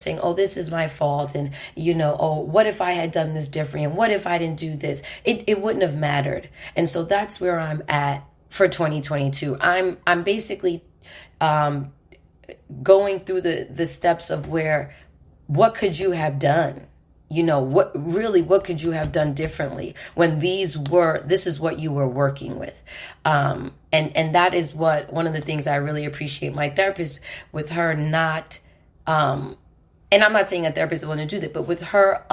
saying, oh, this is my fault. And, oh, what if I had done this different? And what if I didn't do this? It wouldn't have mattered. And so that's where I'm at for 2022. I'm basically going through the steps of where, what could you have done? What could you have done differently when this is what you were working with? And that is one of the things I really appreciate my therapist with her not, and I'm not saying a therapist is going to do that, but with her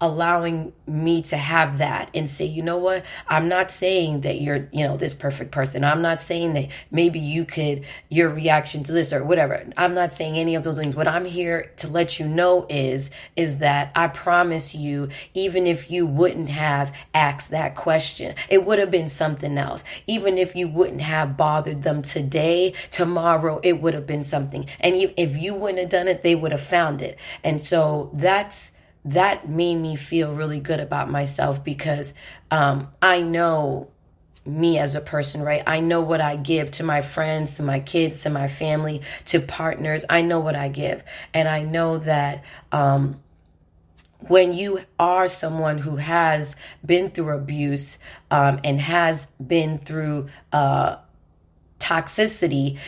allowing me to have that and say, you know what, I'm not saying that you're, this perfect person. I'm not saying that maybe your reaction to this or whatever. I'm not saying any of those things. What I'm here to let you know is that I promise you, even if you wouldn't have asked that question, it would have been something else. Even if you wouldn't have bothered them today, tomorrow, it would have been something. And if you wouldn't have done it, they would have found it. And so that made me feel really good about myself because I know me as a person, right? I know what I give to my friends, to my kids, to my family, to partners. I know what I give. And I know that when you are someone who has been through abuse and has been through toxicity,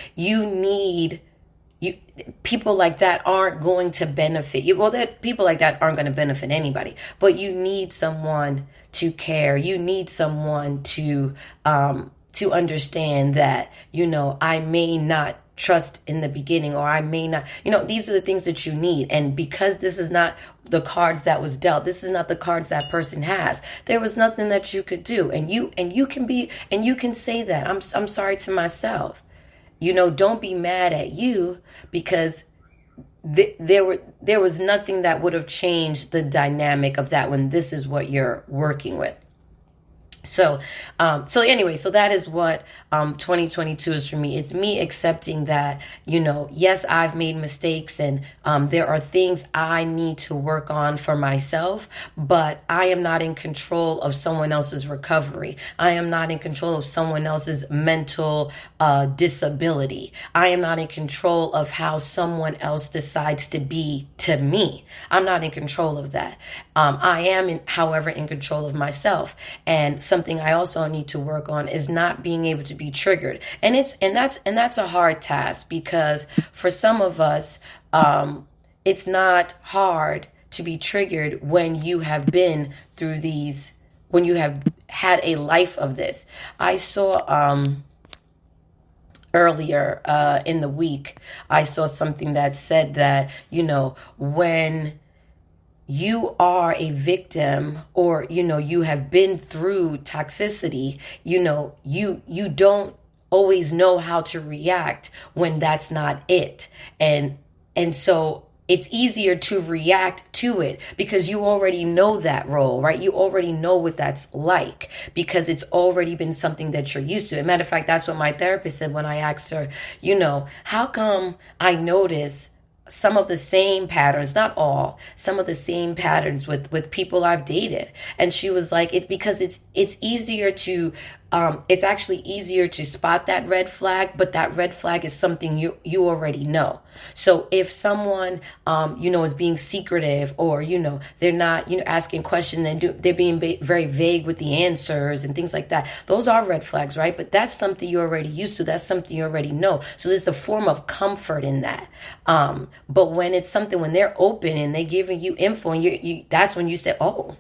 people like that aren't going to benefit you. Well, people like that aren't going to benefit anybody, but you need someone to care. You need someone to understand that, I may not trust in the beginning, or I may not, these are the things that you need. And because this is not the cards that was dealt, this is not the cards that person has, there was nothing that you could do. And you can say that I'm sorry to myself. Don't be mad at you because there was nothing that would have changed the dynamic of that when this is what you're working with. So anyway, so that is what 2022 is for me. It's me accepting that, yes, I've made mistakes and there are things I need to work on for myself, but I am not in control of someone else's recovery. I am not in control of someone else's mental disability. I am not in control of how someone else decides to be to me. I'm not in control of that. I am, however, in control of myself. And something I also need to work on is not being able to be triggered. And that's a hard task because for some of us, it's not hard to be triggered when you have been through when you have had a life of this. I saw, earlier in the week, I saw something that said that, when you are a victim or, you have been through toxicity, you don't always know how to react when that's not it. And so it's easier to react to it because you already know that role, right? You already know what that's like because it's already been something that you're used to. As a matter of fact, that's what my therapist said when I asked her, how come I notice some of the same patterns, not all, some of the same patterns with people I've dated. And she was like, because it's easier to, it's actually easier to spot that red flag, but that red flag is something you already know. So if someone, is being secretive or, they're not, asking questions and they're being very vague with the answers and things like that, those are red flags, right? But that's something you're already used to. That's something you already know. So there's a form of comfort in that. But when it's something, when they're open and they're giving you info and you that's when you say, oh,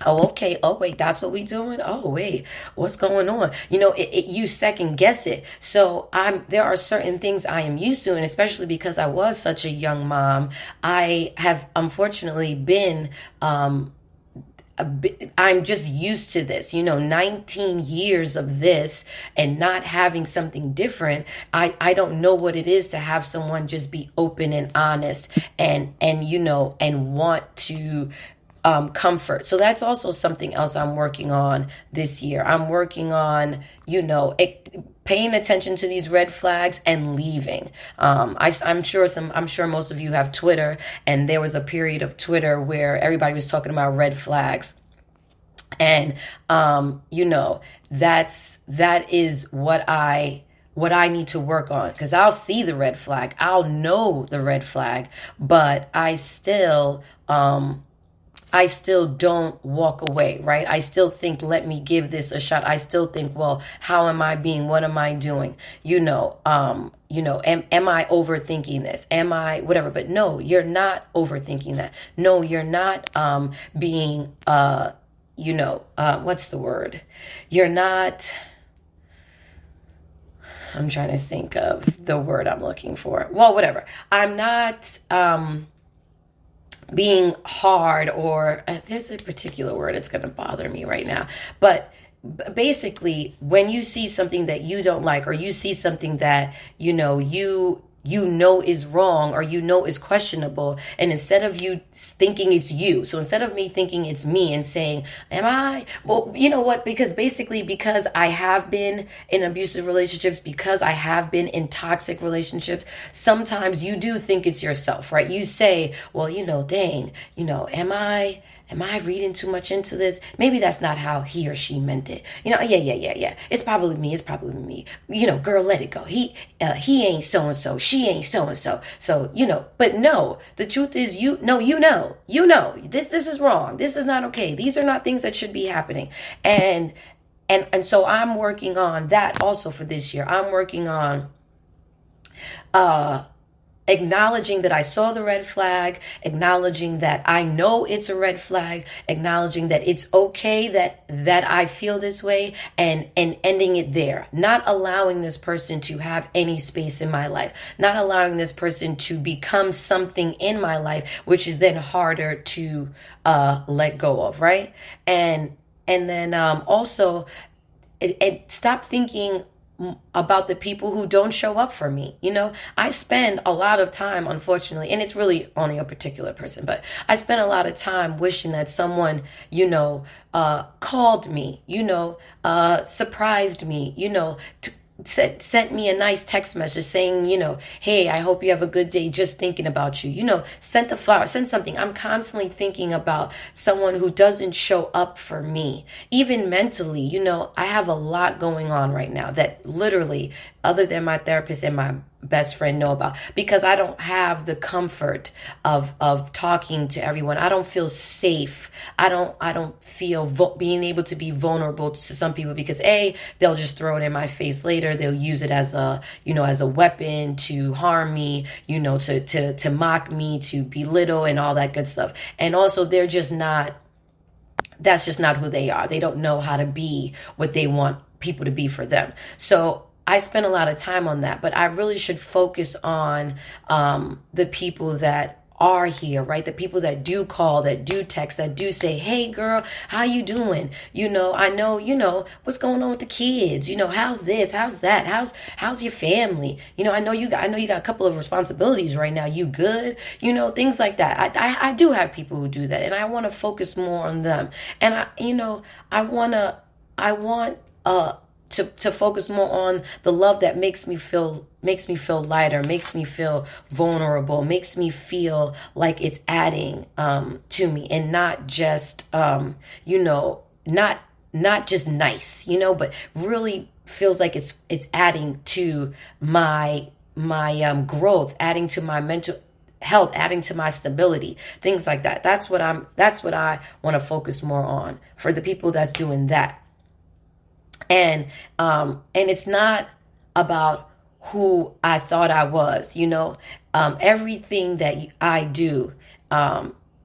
okay. Oh, wait, that's what we doing? Oh, wait, what's going on? You second guess it. So there are certain things I am used to, and especially because I was such a young mom, I have unfortunately been, I'm just used to this, 19 years of this and not having something different. I don't know what it is to have someone just be open and honest and want to comfort. So that's also something else I'm working on this year. I'm working on, paying attention to these red flags and leaving. I'm sure most of you have Twitter, and there was a period of Twitter where everybody was talking about red flags. And, that is what I what I need to work on, because I'll see the red flag, I'll know the red flag, but I still don't walk away, right? I still think, let me give this a shot. I still think, well, how am I being? What am I doing? Am I overthinking this? Am I whatever? But no, you're not overthinking that. No, you're not being, what's the word? You're not, I'm trying to think of the word I'm looking for. Well, whatever. I'm not, being hard, or there's a particular word, it's going to bother me right now, but basically when you see something that you don't like, or you see something that you know is wrong, or is questionable, and instead of you thinking it's you, so instead of me thinking it's me and saying, am I, well, you know what, because I have been in abusive relationships, because I have been in toxic relationships, sometimes you do think it's yourself, right? You say, well, dang, am I reading too much into this? Maybe that's not how he or she meant it. Yeah. It's probably me. Girl, let it go. He ain't so-and-so. She ain't so-and-so. So, but no, the truth is this is wrong. This is not okay. These are not things that should be happening. And so I'm working on that also for this year. I'm working on, acknowledging that I saw the red flag, acknowledging that I know it's a red flag, acknowledging that it's okay that I feel this way, and ending it there. Not allowing this person to have any space in my life, not allowing this person to become something in my life, which is then harder to let go of, right? And then also, stop thinking about the people who don't show up for me. I spend a lot of time, unfortunately, and it's really only a particular person, but I spend a lot of time wishing that someone, called me, surprised me, sent me a nice text message saying, hey, I hope you have a good day, just thinking about you, sent the flower, sent something. I'm constantly thinking about someone who doesn't show up for me, even mentally. I have a lot going on right now that literally, other than my therapist and my best friend know about, because I don't have the comfort of talking to everyone. I don't feel safe. I don't feel being able to be vulnerable to some people, because they'll just throw it in my face later. They'll use it as a weapon to harm me, to mock me, to belittle and all that good stuff. And also that's just not who they are. They don't know how to be what they want people to be for them. So I spend a lot of time on that, but I really should focus on the people that are here, right? The people that do call, that do text, that do say, hey girl, how you doing? I know, what's going on with the kids? How's this? How's that? How's your family? I know you got a couple of responsibilities right now. You good? Things like that. I do have people who do that, and I want to focus more on them. And I want to focus more on the love that makes me feel lighter, makes me feel vulnerable, makes me feel like it's adding to me, and not just not just nice, but really feels like it's adding to my growth, adding to my mental health, adding to my stability, things like that. That's what I want to focus more on for the people that's doing that. And it's not about who I thought I was, everything that I do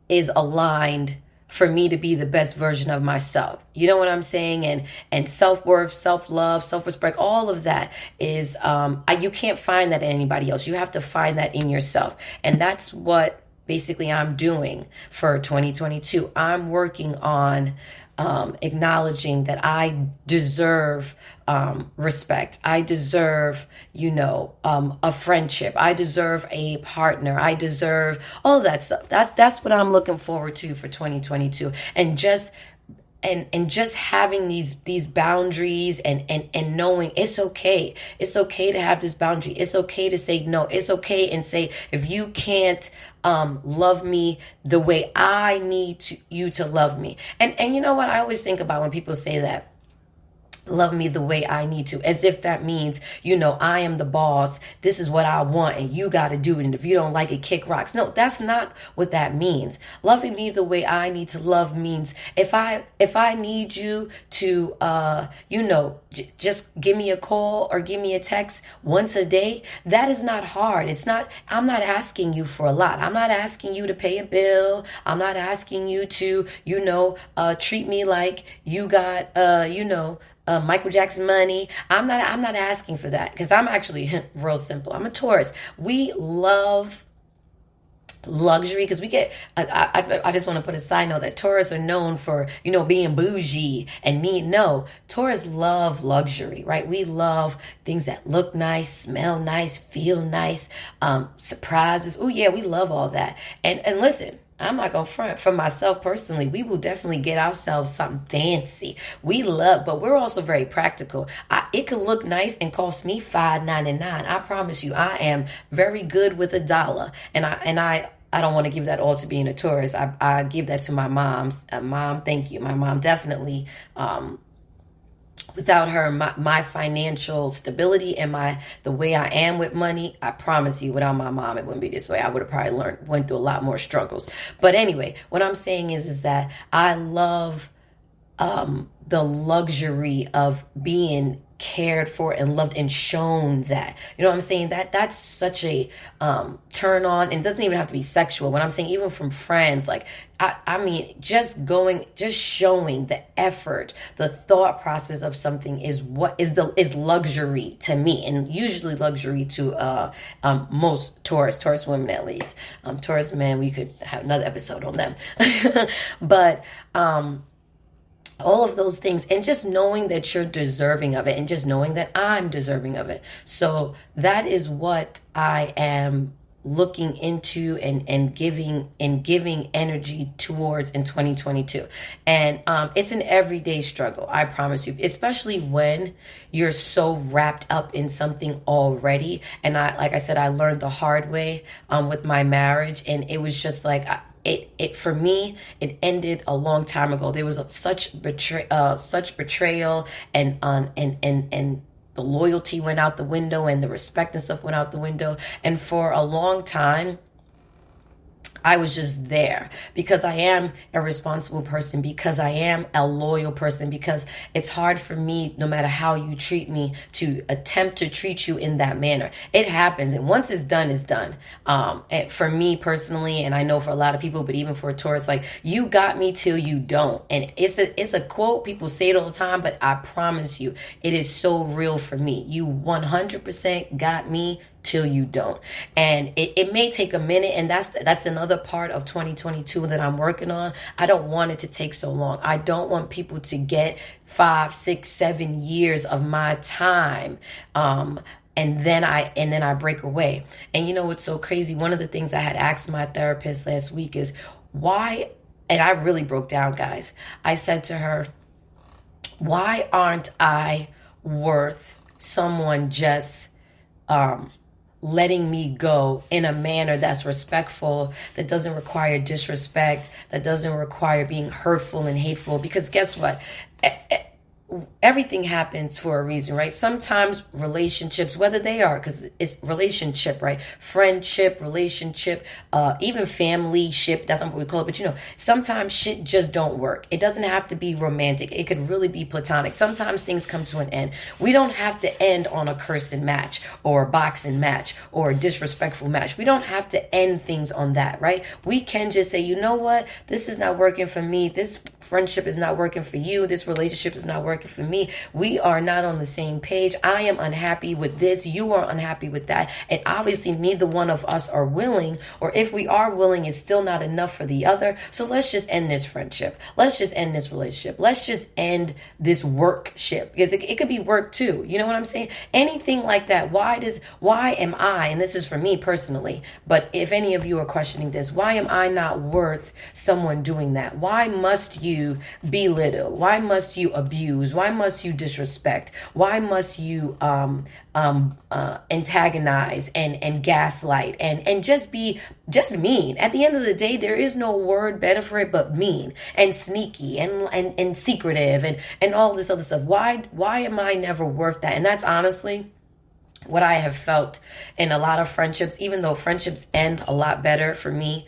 is aligned for me to be the best version of myself. You know what I'm saying? And self-worth, self-love, self-respect, all of that is, you can't find that in anybody else. You have to find that in yourself. And that's what basically I'm doing for 2022. I'm working on acknowledging that I deserve respect. I deserve, a friendship. I deserve a partner. I deserve all that stuff. That's what I'm looking forward to for 2022. And just having these boundaries and knowing it's okay. It's okay to have this boundary. It's okay to say no. It's okay and say, if you can't love me the way I need you to love me. And you know what I always think about when people say that, love me the way I need to, as if that means, I am the boss. This is what I want and you got to do it. And if you don't like it, kick rocks. No, that's not what that means. Loving me the way I need to love means if I need you to, just give me a call or give me a text once a day, that is not hard. I'm not asking you for a lot. I'm not asking you to pay a bill. I'm not asking you to, treat me like you got, Michael Jackson money. I'm not asking for that, because I'm actually real simple. I'm a Taurus. We love luxury because we get, I just want to put a side note that Taurus are known for, being bougie and need. No, Taurus love luxury, right? We love things that look nice, smell nice, feel nice, surprises. Oh yeah, we love all that. And listen, I'm not going to front. For myself personally, we will definitely get ourselves something fancy. We love, but we're also very practical. It could look nice and cost me $5.99. I promise you, I am very good with $1. And I don't want to give that all to being a tourist. I give that to my mom. Mom, thank you. My mom definitely, without her, my financial stability and the way I am with money, I promise you, without my mom, it wouldn't be this way. I would have probably went through a lot more struggles. But anyway, what I'm saying is that I love the luxury of being cared for and loved and shown that. You know what I'm saying? That's such a turn on, and it doesn't even have to be sexual. When I'm saying even from friends, like I mean just showing the effort, the thought process of something is luxury to me, and usually luxury to most Taurus women, at least. Taurus men, we could have another episode on them. But all of those things, and just knowing that you're deserving of it, and just knowing that I'm deserving of it. So that is what I am looking into and giving energy towards in 2022. And it's an everyday struggle, I promise you, especially when you're so wrapped up in something already. And like I said, I learned the hard way with my marriage, and it was just like, it for me, it ended a long time ago. There was such betrayal, and the loyalty went out the window, and the respect and stuff went out the window. And for a long time, I was just there because I am a responsible person, because I am a loyal person, because it's hard for me, no matter how you treat me, to attempt to treat you in that manner. It happens, and once it's done, it's done. And for me personally, and I know for a lot of people, but even for a Taurus, like, you got me till you don't. And it's a quote, people say it all the time, but I promise you, it is so real for me. You 100% got me till you don't. And it may take a minute, and that's another part of 2022 that I'm working on. I don't want it to take so long. I don't want people to get 5, 6, 7 years of my time, and then I break away. And you know what's so crazy? One of the things I had asked my therapist last week is why, and I really broke down, guys. I said to her, why aren't I worth someone just letting me go in a manner that's respectful, that doesn't require disrespect, that doesn't require being hurtful and hateful? Because guess what? Everything happens for a reason, right? Sometimes relationships, whether they are, because it's relationship, right? Friendship, relationship, even family ship, that's not what we call it. But sometimes shit just don't work. It doesn't have to be romantic. It could really be platonic. Sometimes things come to an end. We don't have to end on a cursing match or a boxing match or a disrespectful match. We don't have to end things on that, right? We can just say, you know what? This is not working for me. This friendship is not working for you. This relationship is not working for me. We are not on the same page. I am unhappy with this. You are unhappy with that. And obviously neither one of us are willing, or if we are willing, it's still not enough for the other. So let's just end this friendship. Let's just end this relationship. Let's just end this workship, because it could be work too. You know what I'm saying? Anything like that. Why am I, and this is for me personally, but if any of you are questioning this, why am I not worth someone doing that? Why must you belittle? Why must you abuse? abuse? Why must you disrespect? Why must you antagonize and gaslight and just be just mean? At the end of the day, there is no word better for it but mean and sneaky and secretive and all this other stuff. Why am I never worth that? And that's honestly what I have felt in a lot of friendships, even though friendships end a lot better for me